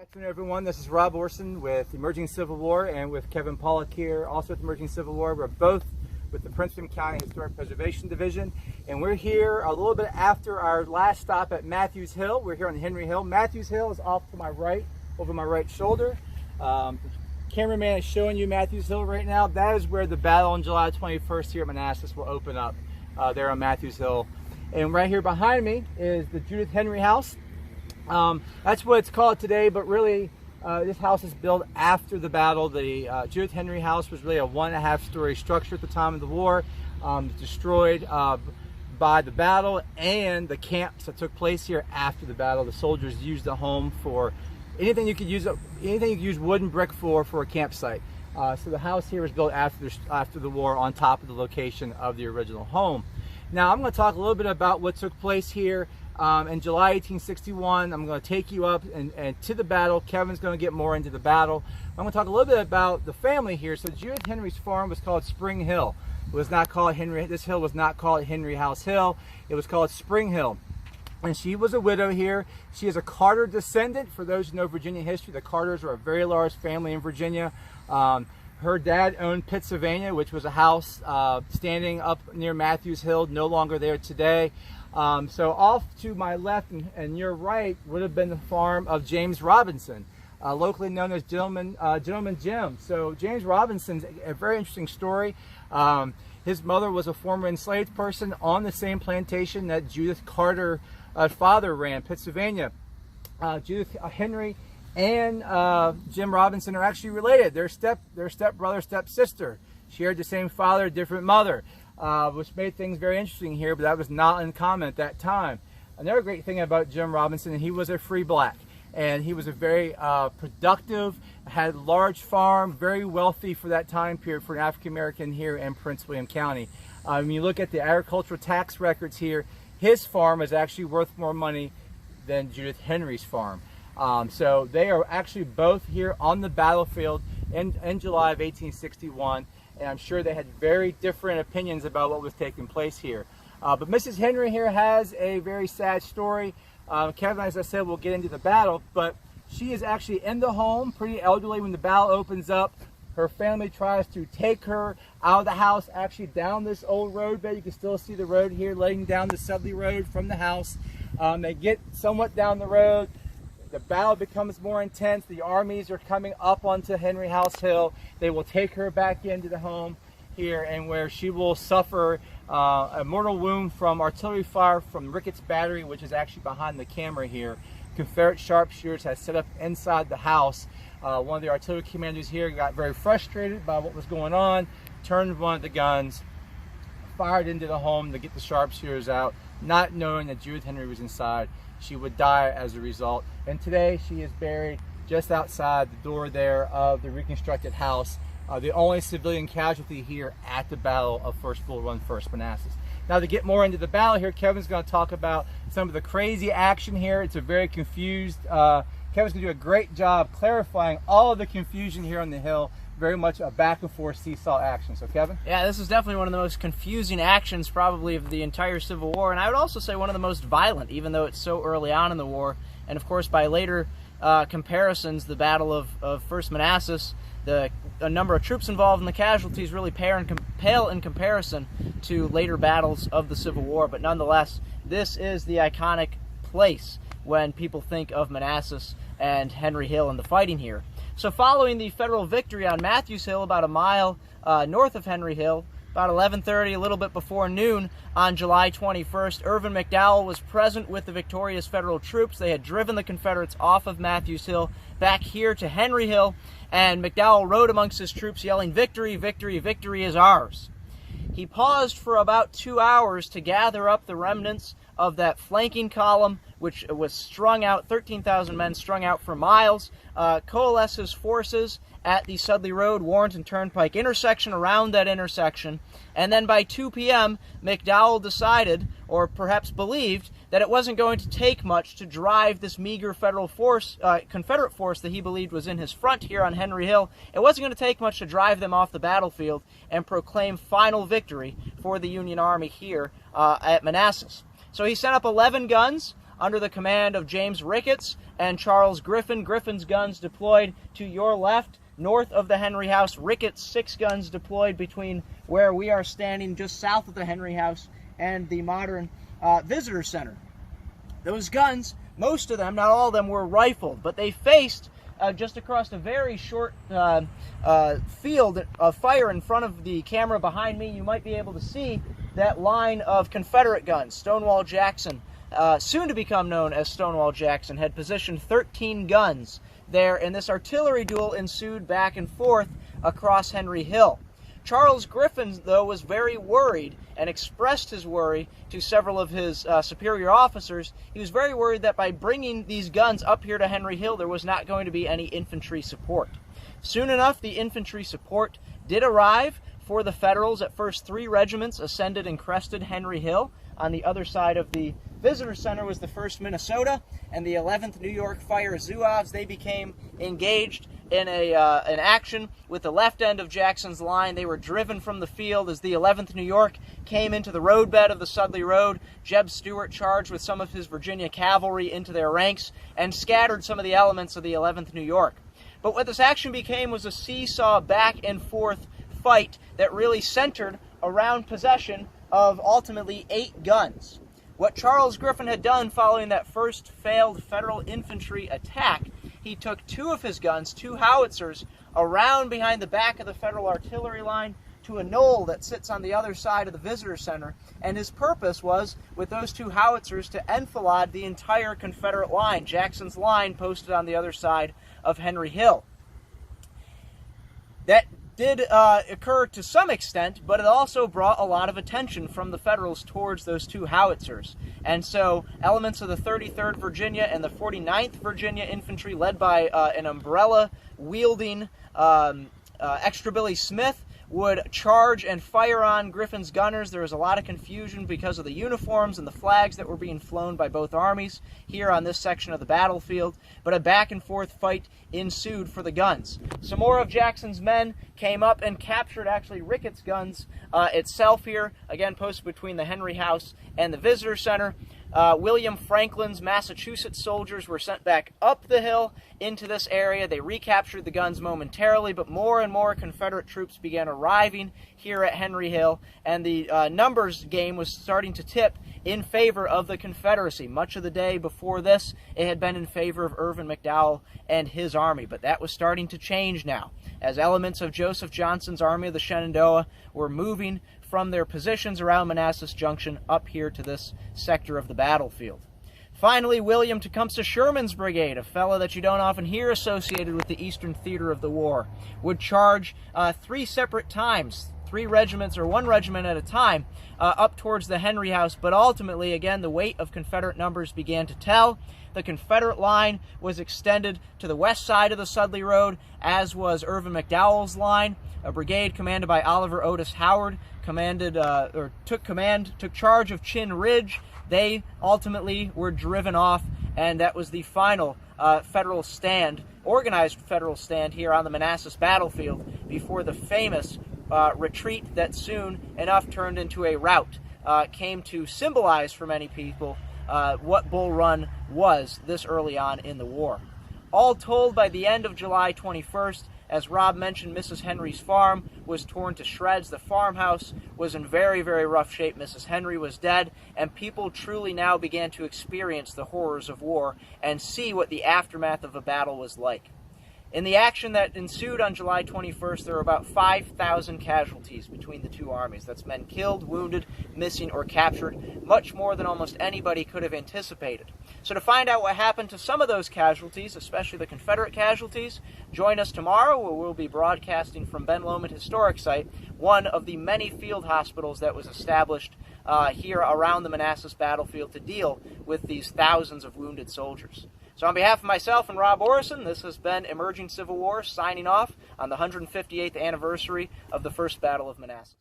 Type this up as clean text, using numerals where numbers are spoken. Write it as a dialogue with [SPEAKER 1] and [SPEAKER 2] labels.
[SPEAKER 1] Afternoon, everyone. This is Rob Orrison with Emerging Civil War and with Kevin Pawlak here, also with Emerging Civil War. We're both with the Prince William County Historic Preservation Division, and we're here a little bit after our last stop at Matthews Hill. We're here on Henry Hill. Matthews Hill is off to my right, over my right shoulder. The cameraman is showing you Matthews Hill right now. That is where the battle on July 21st here at Manassas will open up, there on Matthews Hill. And right here behind me is the Judith Henry House. That's what it's called today, but really this house is built after the battle. The Judith Henry House was really a 1.5 story structure at the time of the war, destroyed by the battle and the camps that took place here after the battle. The soldiers used the home for anything you could use wood and brick for a campsite. So the house here was built after the war on top of the location of the original home. Now I'm going to talk a little bit about what took place here in July 1861. I'm going to take you up and to the battle. Kevin's going to get more into the battle. I'm going to talk a little bit about the family here. So Judith Henry's farm was called Spring Hill. It was not called Henry. This hill was not called Henry House Hill. It was called Spring Hill. And she was a widow here. She is a Carter descendant. For those who know Virginia history, the Carters are a very large family in Virginia. Her dad owned Pittsylvania, which was a house standing up near Matthews Hill, no longer there today. So off to my left and your right would have been the farm of James Robinson, locally known as Gentleman Jim. So James Robinson's a very interesting story. His mother was a former enslaved person on the same plantation that Judith Carter's father ran, Pennsylvania. Judith Henry and Jim Robinson are actually related. They're stepbrother, stepsister. Shared the same father, different mother. Which made things very interesting here, but that was not uncommon at that time. Another great thing about Jim Robinson, he was a free black, and he was a very productive, had a large farm, very wealthy for that time period for an African American here in Prince William County. When you look at the agricultural tax records here, his farm is actually worth more money than Judith Henry's farm. So they are actually both here on the battlefield in July of 1861. And I'm sure they had very different opinions about what was taking place here. But Mrs. Henry here has a very sad story. Kevin, as I said, will get into the battle, but she is actually in the home, pretty elderly when the battle opens up. Her family tries to take her out of the house, actually down this old road bed. You can still see the road here, laying down the Sudley Road from the house. They get somewhat down the road. The battle becomes more intense. The armies are coming up onto Henry House Hill. They will take her back into the home here, and where she will suffer a mortal wound from artillery fire from Ricketts Battery, which is actually behind the camera here. Confederate sharpshooters had set up inside the house. One of the artillery commanders here got very frustrated by what was going on, turned one of the guns, fired into the home to get the sharpshooters out, not knowing that Judith Henry was inside. She would die as a result. And today she is buried just outside the door there of the reconstructed house, the only civilian casualty here at the Battle of Bull Run, First Manassas. Now to get more into the battle here, Kevin's going to talk about some of the crazy action here. It's a very confused, Kevin's going to do a great job clarifying all of the confusion here on the hill. Very much a back and forth seesaw action. So Kevin?
[SPEAKER 2] Yeah, this is definitely one of the most confusing actions probably of the entire Civil War, and I would also say one of the most violent, even though it's so early on in the war. And of course, by later comparisons, the Battle of First Manassas, a number of troops involved in the casualties really pale in comparison to later battles of the Civil War. But nonetheless, this is the iconic place when people think of Manassas and Henry Hill and the fighting here. So following the Federal victory on Matthews Hill, about a mile north of Henry Hill, about 11:30, a little bit before noon on July 21st, Irvin McDowell was present with the victorious Federal troops. They had driven the Confederates off of Matthews Hill back here to Henry Hill, and McDowell rode amongst his troops yelling, "Victory, victory, victory is ours." He paused for about 2 hours to gather up the remnants of that flanking column, which was strung out, 13,000 men strung out for miles, coalesce his forces at the Sudley Road, Warrenton Turnpike intersection, around that intersection, and then by 2 p.m., McDowell decided, or perhaps believed, that it wasn't going to take much to drive this meager Confederate force that he believed was in his front here on Henry Hill. It wasn't going to take much to drive them off the battlefield and proclaim final victory for the Union Army here at Manassas. So he sent up 11 guns, under the command of James Ricketts and Charles Griffin. Griffin's guns deployed to your left, north of the Henry House. Ricketts' 6 guns deployed between where we are standing just south of the Henry House and the modern visitor center. Those guns, most of them, not all of them, were rifled, but they faced just across a very short field of fire in front of the camera behind me. You might be able to see that line of Confederate guns. Stonewall Jackson, soon to become known as Stonewall Jackson, had positioned 13 guns there, and this artillery duel ensued back and forth across Henry Hill. Charles Griffin, though, was very worried and expressed his worry to several of his superior officers. He was very worried that by bringing these guns up here to Henry Hill, there was not going to be any infantry support. Soon enough, the infantry support did arrive for the Federals. At first, 3 regiments ascended and crested Henry Hill. On the other side of the visitor center was the 1st Minnesota and the 11th New York Fire Zouaves. They became engaged in an action with the left end of Jackson's line. They were driven from the field as the 11th New York came into the roadbed of the Sudley Road. Jeb Stuart charged with some of his Virginia cavalry into their ranks and scattered some of the elements of the 11th New York. But what this action became was a seesaw back and forth fight that really centered around possession of ultimately 8 guns. What Charles Griffin had done following that first failed Federal infantry attack, he took 2 of his guns, 2 howitzers, around behind the back of the Federal artillery line to a knoll that sits on the other side of the visitor center, and his purpose was, with those 2 howitzers, to enfilade the entire Confederate line, Jackson's line posted on the other side of Henry Hill. That did occur to some extent, but it also brought a lot of attention from the Federals towards those 2 howitzers. And so elements of the 33rd Virginia and the 49th Virginia Infantry, led by an umbrella-wielding Extra Billy Smith, would charge and fire on Griffin's gunners. There was a lot of confusion because of the uniforms and the flags that were being flown by both armies here on this section of the battlefield, but a back-and-forth fight ensued for the guns. Some more of Jackson's men came up and captured actually Ricketts' guns itself here, again posted between the Henry House and the Visitor Center. William Franklin's Massachusetts soldiers were sent back up the hill into this area. They recaptured the guns momentarily, but more and more Confederate troops began arriving here at Henry Hill, and the numbers game was starting to tip in favor of the Confederacy. Much of the day before this, it had been in favor of Irvin McDowell and his army, but that was starting to change now, as elements of Joseph Johnston's Army of the Shenandoah were moving from their positions around Manassas Junction up here to this sector of the battlefield. Finally, William Tecumseh Sherman's brigade, a fellow that you don't often hear associated with the Eastern Theater of the War, would charge 3 separate times, 3 regiments or 1 regiment at a time, up towards the Henry House, but ultimately, again, the weight of Confederate numbers began to tell. The Confederate line was extended to the west side of the Sudley Road, as was Irvin McDowell's line. A brigade commanded by Oliver Otis Howard took charge of Chin Ridge. They ultimately were driven off, and that was the final Federal stand, organized Federal stand here on the Manassas battlefield before the famous retreat that soon enough turned into a rout, came to symbolize for many people what Bull Run was this early on in the war. All told, by the end of July 21st, as Rob mentioned, Mrs. Henry's farm was torn to shreds. The farmhouse was in very, very rough shape. Mrs. Henry was dead, and people truly now began to experience the horrors of war and see what the aftermath of a battle was like. In the action that ensued on July 21st, there were about 5,000 casualties between the 2 armies. That's men killed, wounded, missing, or captured, much more than almost anybody could have anticipated. So to find out what happened to some of those casualties, especially the Confederate casualties, join us tomorrow, where we'll be broadcasting from Ben Lomond Historic Site, one of the many field hospitals that was established here around the Manassas battlefield to deal with these thousands of wounded soldiers. So on behalf of myself and Rob Orrison, this has been Emerging Civil War, signing off on the 158th anniversary of the First Battle of Manassas.